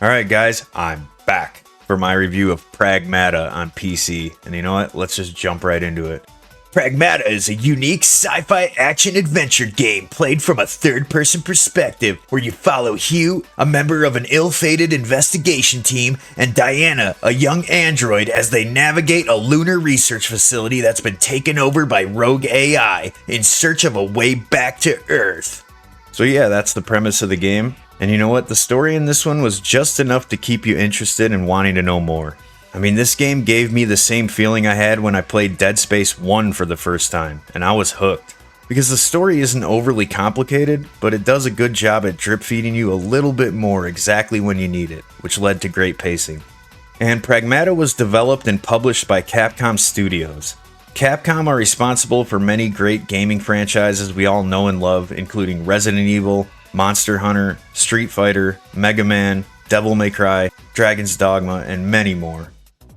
Alright guys, I'm back for my review of Pragmata on PC, and you know what, let's just jump right into it. Pragmata is a unique sci-fi action-adventure game played from a third-person perspective, where you follow Hugh, a member of an ill-fated investigation team, and Diana, a young android, as they navigate a lunar research facility that's been taken over by rogue AI in search of a way back to Earth. So yeah, that's the premise of the game. And you know what? The story in this one was just enough to keep you interested and wanting to know more. I mean, this game gave me the same feeling I had when I played Dead Space 1 for the first time, and I was hooked. Because the story isn't overly complicated, but it does a good job at drip feeding you a little bit more exactly when you need it, which led to great pacing. And Pragmata was developed and published by Capcom Studios. Capcom are responsible for many great gaming franchises we all know and love, including Resident Evil, Monster Hunter, Street Fighter, Mega Man, Devil May Cry, Dragon's Dogma, and many more.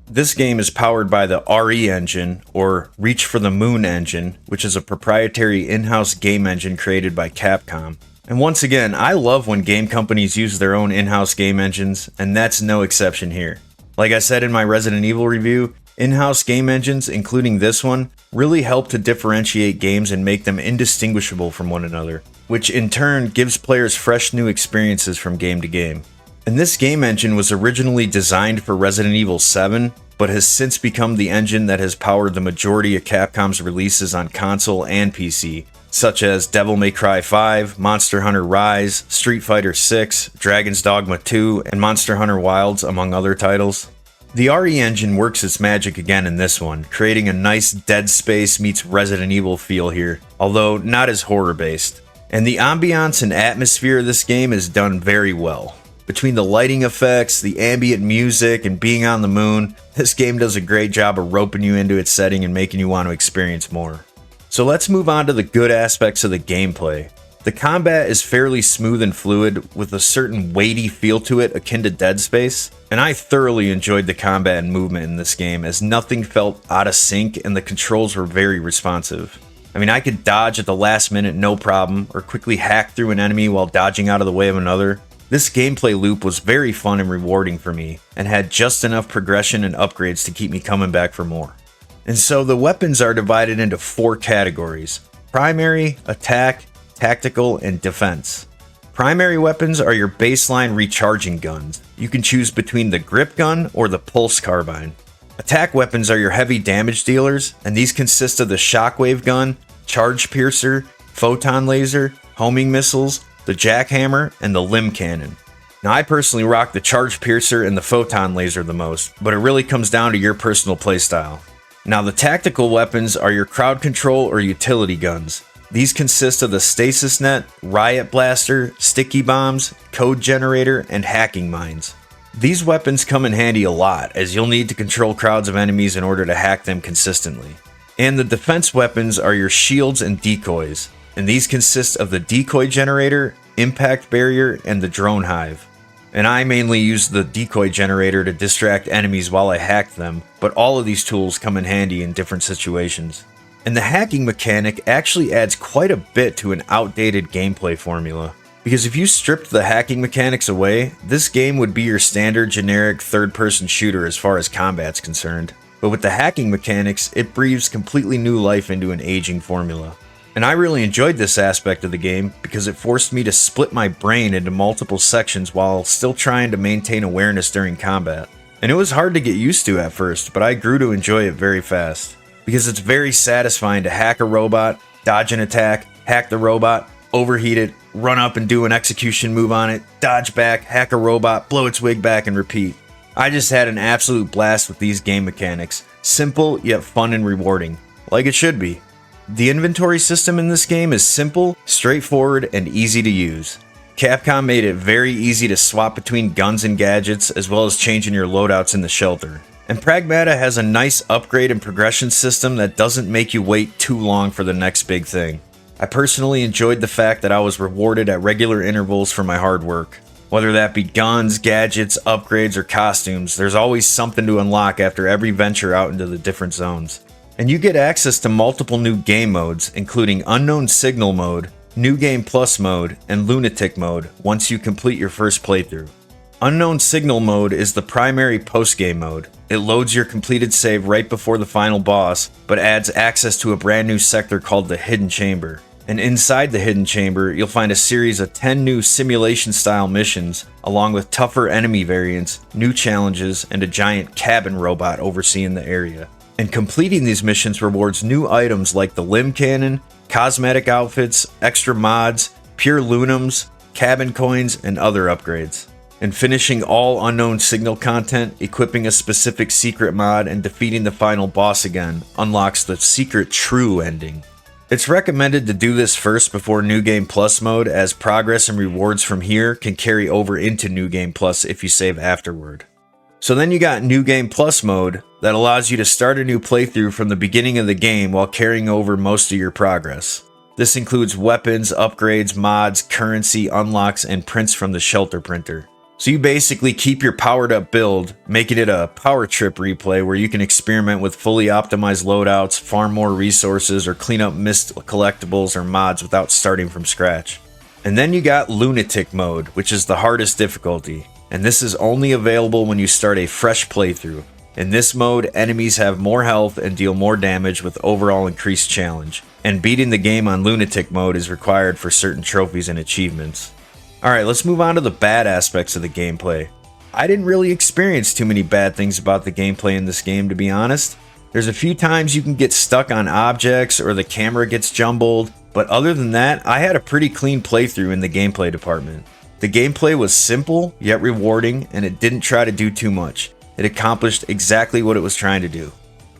This game is powered by the RE engine, or Reach for the Moon engine, which is a proprietary in-house game engine created by Capcom. And once again, I love when game companies use their own in-house game engines, and that's no exception here. Like I said in my Resident Evil review, in-house game engines, including this one, really help to differentiate games and make them indistinguishable from one another, which in turn gives players fresh new experiences from game to game. And this game engine was originally designed for Resident Evil 7, but has since become the engine that has powered the majority of Capcom's releases on console and PC, such as Devil May Cry 5, Monster Hunter Rise, Street Fighter 6, Dragon's Dogma 2, and Monster Hunter Wilds, among other titles. The RE engine works its magic again in this one, creating a nice Dead Space meets Resident Evil feel here, although not as horror-based. And the ambiance and atmosphere of this game is done very well. Between the lighting effects, the ambient music, and being on the moon, this game does a great job of roping you into its setting and making you want to experience more. So let's move on to the good aspects of the gameplay. The combat is fairly smooth and fluid, with a certain weighty feel to it akin to Dead Space, and I thoroughly enjoyed the combat and movement in this game, as nothing felt out of sync and the controls were very responsive. I mean, I could dodge at the last minute no problem, or quickly hack through an enemy while dodging out of the way of another. This gameplay loop was very fun and rewarding for me, and had just enough progression and upgrades to keep me coming back for more. And so the weapons are divided into 4 categories: primary, attack, tactical, and defense. Primary weapons are your baseline recharging guns. You can choose between the grip gun or the pulse carbine. Attack weapons are your heavy damage dealers, and these consist of the shockwave gun, charge piercer, photon laser, homing missiles, the jackhammer, and the limb cannon. Now, I personally rock the charge piercer and the photon laser the most, but it really comes down to your personal playstyle. Now, the tactical weapons are your crowd control or utility guns. These consist of the stasis net, riot blaster, sticky bombs, code generator, and hacking mines. These weapons come in handy a lot, as you'll need to control crowds of enemies in order to hack them consistently. And the defense weapons are your shields and decoys, and these consist of the decoy generator, impact barrier, and the drone hive. And I mainly use the decoy generator to distract enemies while I hack them, but all of these tools come in handy in different situations. And the hacking mechanic actually adds quite a bit to an outdated gameplay formula. Because if you stripped the hacking mechanics away, this game would be your standard generic third-person shooter as far as combat's concerned. But with the hacking mechanics, it breathes completely new life into an aging formula. And I really enjoyed this aspect of the game because it forced me to split my brain into multiple sections while still trying to maintain awareness during combat. And it was hard to get used to at first, but I grew to enjoy it very fast. Because it's very satisfying to hack a robot, dodge an attack, hack the robot, overheat it, run up and do an execution move on it, dodge back, hack a robot, blow its wig back, and repeat. I just had an absolute blast with these game mechanics. Simple, yet fun and rewarding. Like it should be. The inventory system in this game is simple, straightforward, and easy to use. Capcom made it very easy to swap between guns and gadgets, as well as changing your loadouts in the shelter. And Pragmata has a nice upgrade and progression system that doesn't make you wait too long for the next big thing. I personally enjoyed the fact that I was rewarded at regular intervals for my hard work. Whether that be guns, gadgets, upgrades, or costumes, there's always something to unlock after every venture out into the different zones. And you get access to multiple new game modes, including Unknown Signal mode, New Game Plus mode, and Lunatic mode once you complete your first playthrough. Unknown Signal mode is the primary post-game mode. It loads your completed save right before the final boss, but adds access to a brand new sector called the Hidden Chamber. And inside the Hidden Chamber, you'll find a series of 10 new simulation-style missions, along with tougher enemy variants, new challenges, and a giant cabin robot overseeing the area. And completing these missions rewards new items like the limb cannon, cosmetic outfits, extra mods, pure lunums, cabin coins, and other upgrades. And finishing all Unknown Signal content, equipping a specific secret mod, and defeating the final boss again unlocks the secret true ending. It's recommended to do this first before New Game Plus mode, as progress and rewards from here can carry over into New Game Plus if you save afterward. So then you got New Game Plus mode that allows you to start a new playthrough from the beginning of the game while carrying over most of your progress. This includes weapons, upgrades, mods, currency, unlocks, and prints from the shelter printer. So you basically keep your powered up build, making it a power trip replay where you can experiment with fully optimized loadouts, farm more resources, or clean up missed collectibles or mods without starting from scratch. And then you got Lunatic mode, which is the hardest difficulty, and this is only available when you start a fresh playthrough. In this mode, enemies have more health and deal more damage with overall increased challenge, and beating the game on Lunatic mode is required for certain trophies and achievements. Alright, let's move on to the bad aspects of the gameplay. I didn't really experience too many bad things about the gameplay in this game, to be honest. There's a few times you can get stuck on objects or the camera gets jumbled, but other than that, I had a pretty clean playthrough in the gameplay department. The gameplay was simple, yet rewarding, and it didn't try to do too much. It accomplished exactly what it was trying to do.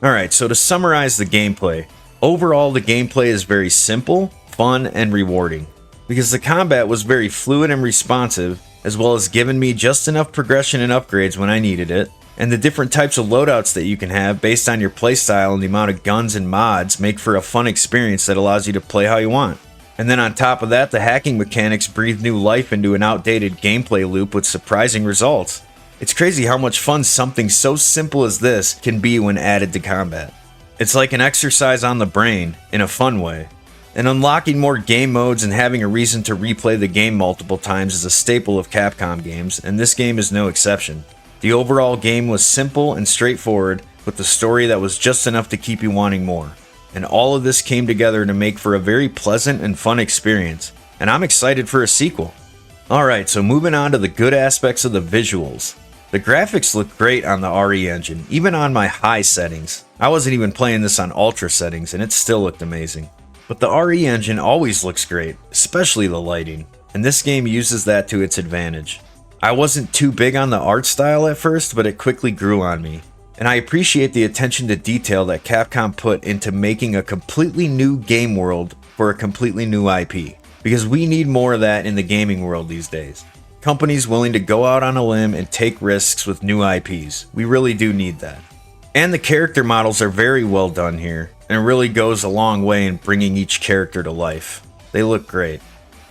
Alright, so to summarize the gameplay, overall the gameplay is very simple, fun, and rewarding. Because the combat was very fluid and responsive, as well as giving me just enough progression and upgrades when I needed it, and the different types of loadouts that you can have based on your playstyle and the amount of guns and mods make for a fun experience that allows you to play how you want. And then on top of that, the hacking mechanics breathe new life into an outdated gameplay loop with surprising results. It's crazy how much fun something so simple as this can be when added to combat. It's like an exercise on the brain, in a fun way. And unlocking more game modes and having a reason to replay the game multiple times is a staple of Capcom games, and this game is no exception. The overall game was simple and straightforward, with a story that was just enough to keep you wanting more. And all of this came together to make for a very pleasant and fun experience, and I'm excited for a sequel. Alright, so moving on to the good aspects of the visuals. The graphics look great on the RE engine, even on my high settings. I wasn't even playing this on ultra settings, and it still looked amazing. But the RE engine always looks great, especially the lighting, and this game uses that to its advantage. I wasn't too big on the art style at first, but it quickly grew on me. And I appreciate the attention to detail that Capcom put into making a completely new game world for a completely new IP, because we need more of that in the gaming world these days. Companies willing to go out on a limb and take risks with new IPs. We really do need that. And the character models are very well done here, and it really goes a long way in bringing each character to life. They look great.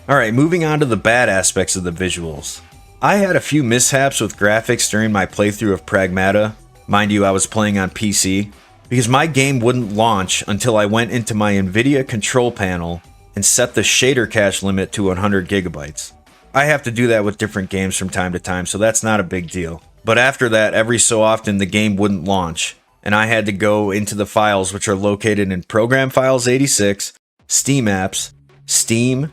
Alright, moving on to the bad aspects of the visuals. I had a few mishaps with graphics during my playthrough of Pragmata. Mind you, I was playing on PC, because my game wouldn't launch until I went into my NVIDIA control panel and set the shader cache limit to 100 gigabytes. I have to do that with different games from time to time, so that's not a big deal. But after that, every so often the game wouldn't launch, and I had to go into the files which are located in Program Files 86, Steam Apps, Steam,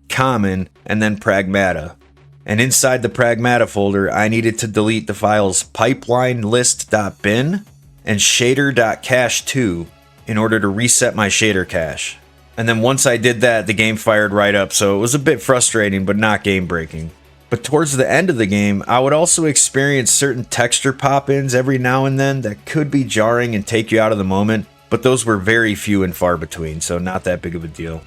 Common, and then Pragmata. And inside the Pragmata folder, I needed to delete the files pipelinelist.bin and shader.cache2 in order to reset my shader cache. And then once I did that, the game fired right up, so it was a bit frustrating but not game breaking. But towards the end of the game, I would also experience certain texture pop-ins every now and then that could be jarring and take you out of the moment, but those were very few and far between, so not that big of a deal.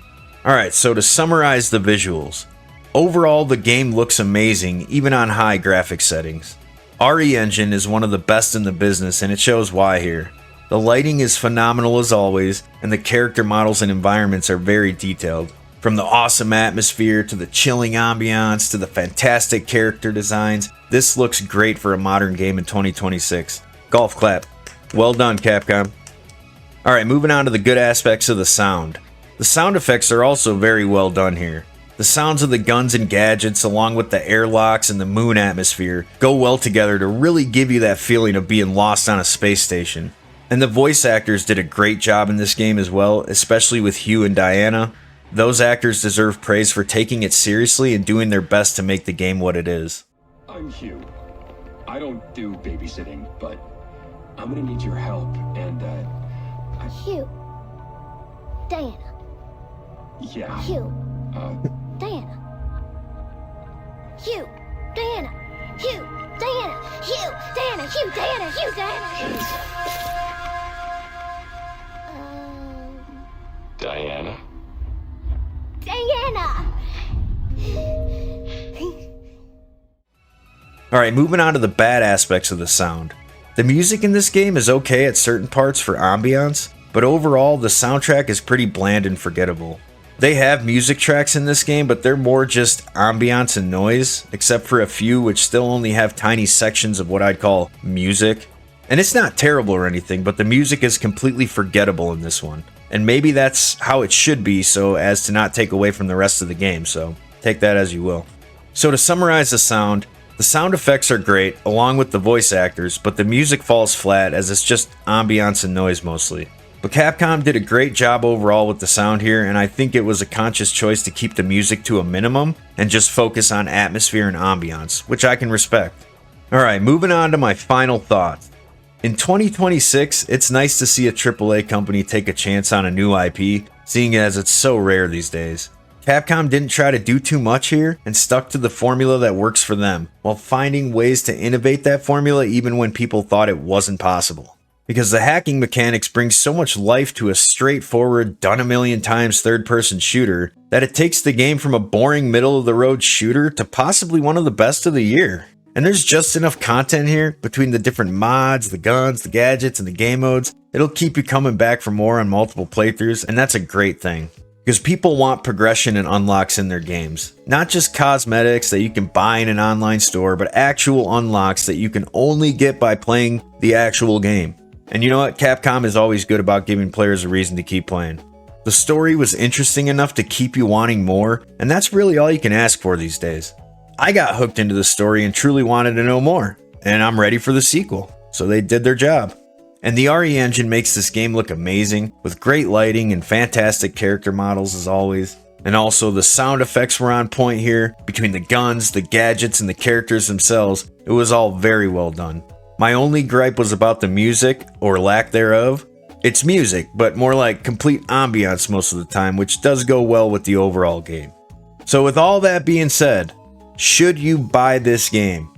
Alright, so to summarize the visuals. Overall, the game looks amazing, even on high graphics settings. RE Engine is one of the best in the business, and it shows why here. The lighting is phenomenal as always, and the character models and environments are very detailed. From the awesome atmosphere, to the chilling ambiance, to the fantastic character designs, this looks great for a modern game in 2026. Golf clap. Well done, Capcom. Alright, moving on to the good aspects of the sound. The sound effects are also very well done here. The sounds of the guns and gadgets, along with the airlocks and the moon atmosphere, go well together to really give you that feeling of being lost on a space station. And the voice actors did a great job in this game as well, especially with Hugh and Diana. Those actors deserve praise for taking it seriously and doing their best to make the game what it is. I'm Hugh. I don't do babysitting, but I'm gonna need your help, and, Hugh. Diana. Yeah. Hugh. Diana. Hugh. Diana. Hugh. Diana. Hugh. Diana. Hugh. Diana. Hugh. Diana. Diana? Diana. Alright, moving on to the bad aspects of the sound. The music in this game is okay at certain parts for ambiance, but overall the soundtrack is pretty bland and forgettable. They have music tracks in this game, but they're more just ambiance and noise, except for a few which still only have tiny sections of what I'd call music. And it's not terrible or anything, but the music is completely forgettable in this one. And maybe that's how it should be so as to not take away from the rest of the game, so take that as you will. So to summarize the sound effects are great, along with the voice actors, but the music falls flat as it's just ambiance and noise mostly. But Capcom did a great job overall with the sound here, and I think it was a conscious choice to keep the music to a minimum and just focus on atmosphere and ambiance, which I can respect. Alright, moving on to my final thoughts. In 2026, it's nice to see a AAA company take a chance on a new IP, seeing as it's so rare these days. Capcom didn't try to do too much here and stuck to the formula that works for them, while finding ways to innovate that formula even when people thought it wasn't possible. Because the hacking mechanics bring so much life to a straightforward, done a million times third-person shooter that it takes the game from a boring middle-of-the-road shooter to possibly one of the best of the year. And there's just enough content here, between the different mods, the guns, the gadgets, and the game modes, it'll keep you coming back for more on multiple playthroughs, and that's a great thing. Because people want progression and unlocks in their games. Not just cosmetics that you can buy in an online store, but actual unlocks that you can only get by playing the actual game. And you know what? Capcom is always good about giving players a reason to keep playing. The story was interesting enough to keep you wanting more, and that's really all you can ask for these days. I got hooked into the story and truly wanted to know more, and I'm ready for the sequel, so they did their job. And the RE engine makes this game look amazing, with great lighting and fantastic character models as always. And also the sound effects were on point here, between the guns, the gadgets, and the characters themselves, it was all very well done. My only gripe was about the music, or lack thereof. It's music, but more like complete ambiance most of the time, which does go well with the overall game. So with all that being said, should you buy this game?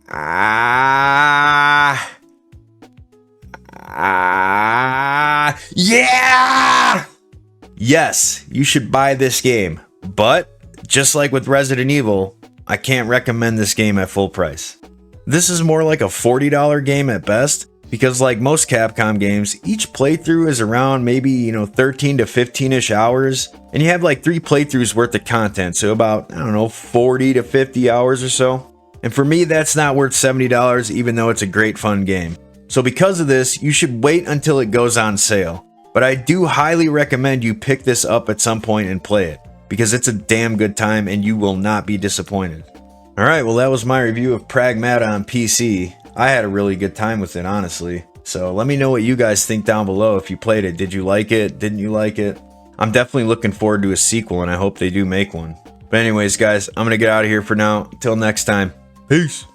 Yeah! Yes, you should buy this game. But, just like with Resident Evil, I can't recommend this game at full price. This is more like a $40 game at best, because like most Capcom games, each playthrough is around maybe, 13 to 15-ish hours, and you have like 3 playthroughs worth of content, so about, 40 to 50 hours or so. And for me, that's not worth $70, even though it's a great fun game. So because of this, you should wait until it goes on sale. But I do highly recommend you pick this up at some point and play it, because it's a damn good time and you will not be disappointed. Alright, well that was my review of Pragmata on PC. I had a really good time with it, honestly. So let me know what you guys think down below if you played it. Did you like it? Didn't you like it? I'm definitely looking forward to a sequel, and I hope they do make one. But anyways, guys, I'm gonna get out of here for now. Until next time, peace!